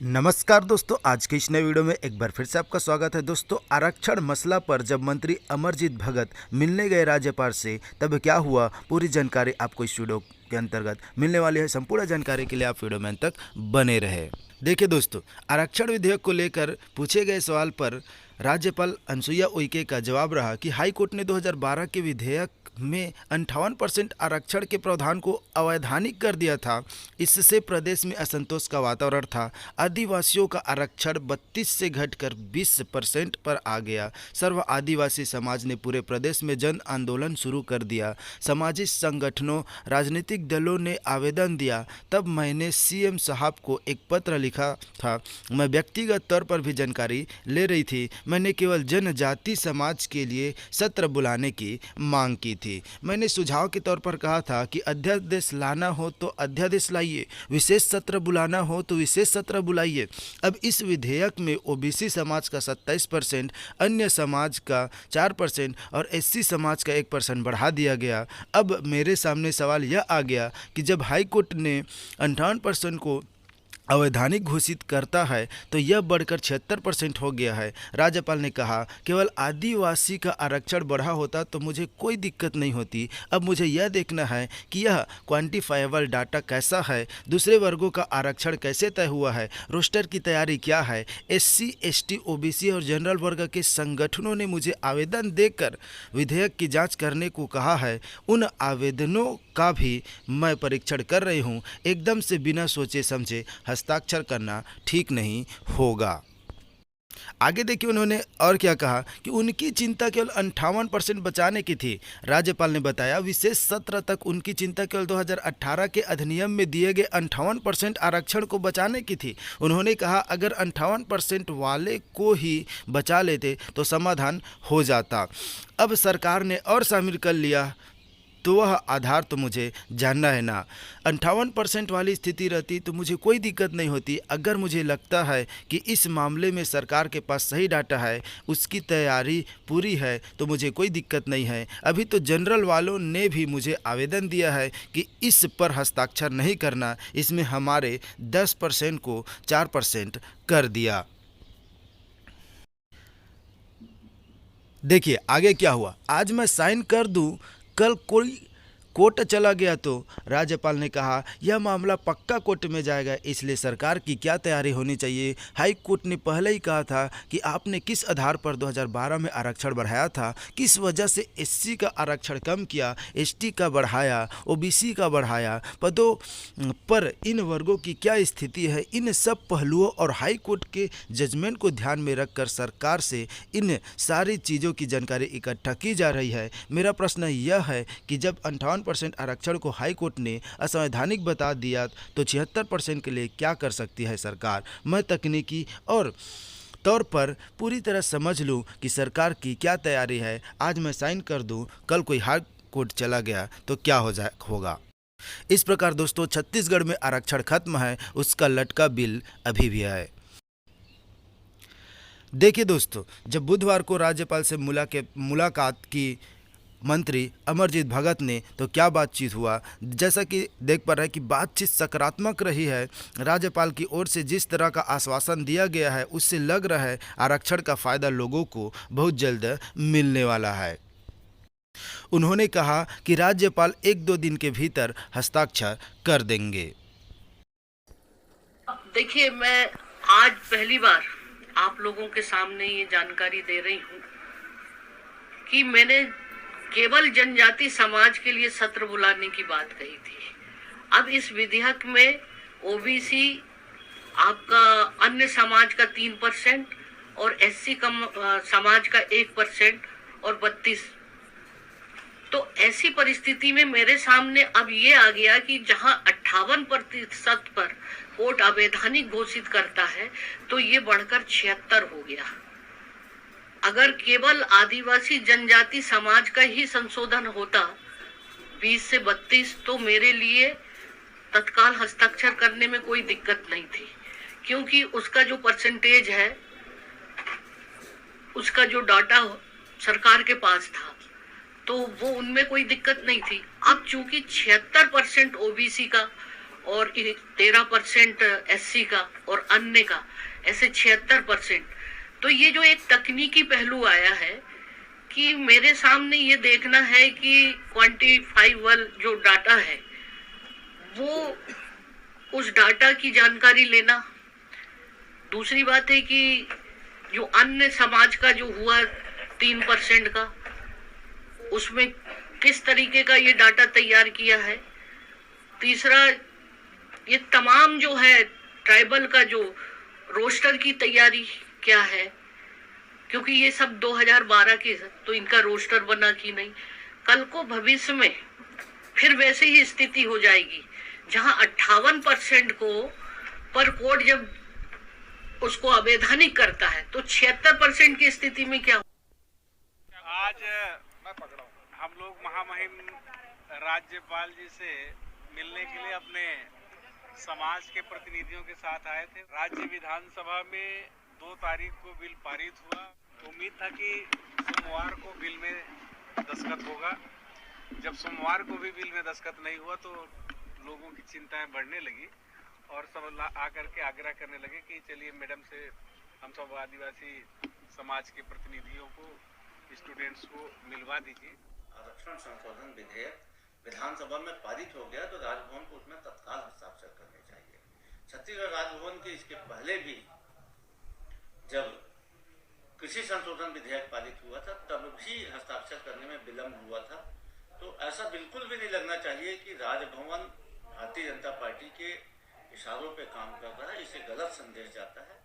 नमस्कार दोस्तों, आज के इस नए वीडियो में एक बार फिर से आपका स्वागत है। दोस्तों, आरक्षण मसला पर जब मंत्री अमरजीत भगत मिलने गए राज्यपाल से, तब क्या हुआ, पूरी जानकारी आपको इस वीडियो के अंतर्गत मिलने वाली है। संपूर्ण जानकारी के लिए आप वीडियो में अंत तक बने रहे। देखिए दोस्तों, आरक्षण विधेयक को लेकर पूछे गए सवाल पर राज्यपाल अनुसुईया उइके का जवाब रहा कि हाईकोर्ट ने 2012 के विधेयक में 58% आरक्षण के प्रावधान को अवैधानिक कर दिया था। इससे प्रदेश में असंतोष का वातावरण था। आदिवासियों का आरक्षण 32 से घटकर 20% पर आ गया। सर्व आदिवासी समाज ने पूरे प्रदेश में जन आंदोलन शुरू कर दिया। सामाजिक संगठनों, राजनीतिक दलों ने आवेदन दिया। तब मैंने सीएम साहब को एक पत्र लिखा था। मैं व्यक्तिगत तौर पर भी जानकारी ले रही थी। मैंने केवल जनजाति समाज के लिए सत्र बुलाने की मांग की थी। मैंने सुझाव के तौर पर कहा था कि अध्यादेश लाना हो तो अध्यादेश लाइए, विशेष सत्र बुलाना हो तो विशेष सत्र बुलाइए। अब इस विधेयक में ओबीसी समाज का 27%, अन्य समाज का 4% और एससी समाज का 1% बढ़ा दिया गया। अब मेरे सामने सवाल यह आ गया कि जब हाईकोर्ट ने 58% को अवैधानिक घोषित करता है तो यह बढ़कर 76% हो गया है। राज्यपाल ने कहा, केवल आदिवासी का आरक्षण बढ़ा होता तो मुझे कोई दिक्कत नहीं होती। अब मुझे यह देखना है कि यह क्वांटिफाइबल डाटा कैसा है, दूसरे वर्गों का आरक्षण कैसे तय हुआ है, रोस्टर की तैयारी क्या है। एससी, एसटी, ओबीसी और जनरल वर्ग के संगठनों ने मुझे आवेदन देकर विधेयक की जाँच करने को कहा है। उन आवेदनों का भी मैं परीक्षण कर रही हूँ। एकदम से बिना सोचे समझे हस्ताक्षर करना ठीक नहीं होगा। आगे देखिए उन्होंने और क्या कहा कि उनकी चिंता केवल 58% बचाने की थी। राज्यपाल ने बताया, विशेष सत्र तक उनकी चिंता केवल 2018 के अधिनियम में दिए गए 58% आरक्षण को बचाने की थी। उन्होंने कहा, अगर 58% वाले को ही बचा लेते तो समाधान हो जाता। अब सरकार ने और शामिल कर लिया तो वह आधार तो मुझे जानना है ना। 58% वाली स्थिति रहती तो मुझे कोई दिक्कत नहीं होती। अगर मुझे लगता है कि इस मामले में सरकार के पास सही डाटा है, उसकी तैयारी पूरी है, तो मुझे कोई दिक्कत नहीं है। अभी तो जनरल वालों ने भी मुझे आवेदन दिया है कि इस पर हस्ताक्षर नहीं करना। इसमें हमारे 10% को 4% कर दिया। देखिए आगे क्या हुआ। आज मैं साइन कर दूं, कल कोई कोर्ट चला गया तो राज्यपाल ने कहा, यह मामला पक्का कोर्ट में जाएगा, इसलिए सरकार की क्या तैयारी होनी चाहिए। हाई कोर्ट ने पहले ही कहा था कि आपने किस आधार पर 2012 में आरक्षण बढ़ाया था, किस वजह से एससी का आरक्षण कम किया, एसटी का बढ़ाया, ओबीसी का बढ़ाया, पदों पर इन वर्गों की क्या स्थिति है। इन सब पहलुओं और हाई कोर्ट के जजमेंट को ध्यान में रखकर सरकार से इन सारी चीज़ों की जानकारी इकट्ठा की जा रही है। मेरा प्रश्न यह है कि जब 58% आरक्षण को हाई कोर्ट ने असंवैधानिक बता दिया तो 76% के लिए क्या कर सकती है सरकार। मैं तकनीकी और तौर पर पूरी तरह समझ लूँ कि सरकार की क्या तैयारी है। आज मैं साइन कर दूँ, कल कोई हाई कोर्ट चला गया तो क्या होगा। इस प्रकार दोस्तों, छत्तीसगढ़ में आरक्षण खत्म है, उसका लटका बिल अभी भी है। देखिए दोस्तों, जब बुधवार को राज्यपाल से मुलाकात की मंत्री अमरजीत भगत ने, तो क्या बातचीत हुआ। जैसा कि देख पा रहे हैं कि बातचीत सकारात्मक रही है। राज्यपाल की ओर से जिस तरह का आश्वासन दिया गया है, उससे लग रहा है आरक्षण का फ़ायदा लोगों को बहुत जल्द मिलने वाला है। उन्होंने कहा कि राज्यपाल 1-2 दिन के भीतर हस्ताक्षर कर देंगे। देखिए, मैं आज पहली बार आप लोगों के सामने ये जानकारी दे रही हूँ कि मैंने केवल जनजाति समाज के लिए सत्र बुलाने की बात कही थी। अब इस विधेयक में ओबीसी, आपका अन्य समाज का 3% और एससी समाज का 1% और 32। तो ऐसी परिस्थिति में मेरे सामने अब ये आ गया कि जहां 58% पर कोर्ट अवैधानिक घोषित करता है, तो ये बढ़कर 76 हो गया। अगर केवल आदिवासी जनजाति समाज का ही संशोधन होता 20 से 32, तो मेरे लिए तत्काल हस्ताक्षर करने में कोई दिक्कत नहीं थी, क्योंकि उसका जो परसेंटेज है, उसका जो डाटा सरकार के पास था, तो वो उनमें कोई दिक्कत नहीं थी। अब चूंकि 76% ओबीसी का और 13% SC का और अन्य का, ऐसे 76%। तो ये जो एक तकनीकी पहलू आया है कि मेरे सामने ये देखना है कि क्वांटिफाइबल जो डाटा है वो उस डाटा की जानकारी लेना। दूसरी बात है कि जो अन्य समाज का जो हुआ 3% का, उसमें किस तरीके का ये डाटा तैयार किया है। तीसरा, ये तमाम जो है ट्राइबल का जो रोस्टर की तैयारी क्या है, क्योंकि ये सब 2012 के, तो इनका रोस्टर बना कि नहीं। कल को भविष्य में फिर वैसे ही स्थिति हो जाएगी जहां 58% को पर कोड जब उसको अवैधानिक करता है तो 76% की स्थिति में क्या। आज हम लोग महामहिम राज्यपाल जी से मिलने के लिए अपने समाज के प्रतिनिधियों के साथ आए थे। राज्य विधानसभा में 2 तारीख को बिल पारित हुआ। उम्मीद था कि सोमवार को बिल में दस्तखत होगा। जब सोमवार को भी बिल में दस्तखत नहीं हुआ तो लोगों की चिंताएं बढ़ने लगी और सब आकर के आग्रह करने लगे कि चलिए मैडम से हम सब आदिवासी समाज के प्रतिनिधियों को, स्टूडेंट्स को मिलवा दीजिए। आरक्षण संशोधन विधेयक विधानसभा में पारित हो गया तो राजभवन को उसमें तत्काल हस्ताक्षर करने चाहिए। छत्तीसगढ़ राजभवन के इसके पहले भी जब कृषि संशोधन विधेयक पारित हुआ था तब भी हस्ताक्षर करने में विलम्ब हुआ था। तो ऐसा बिल्कुल भी नहीं लगना चाहिए कि राजभवन भारतीय जनता पार्टी के इशारों पे काम कर रहा है। इससे गलत संदेश जाता है।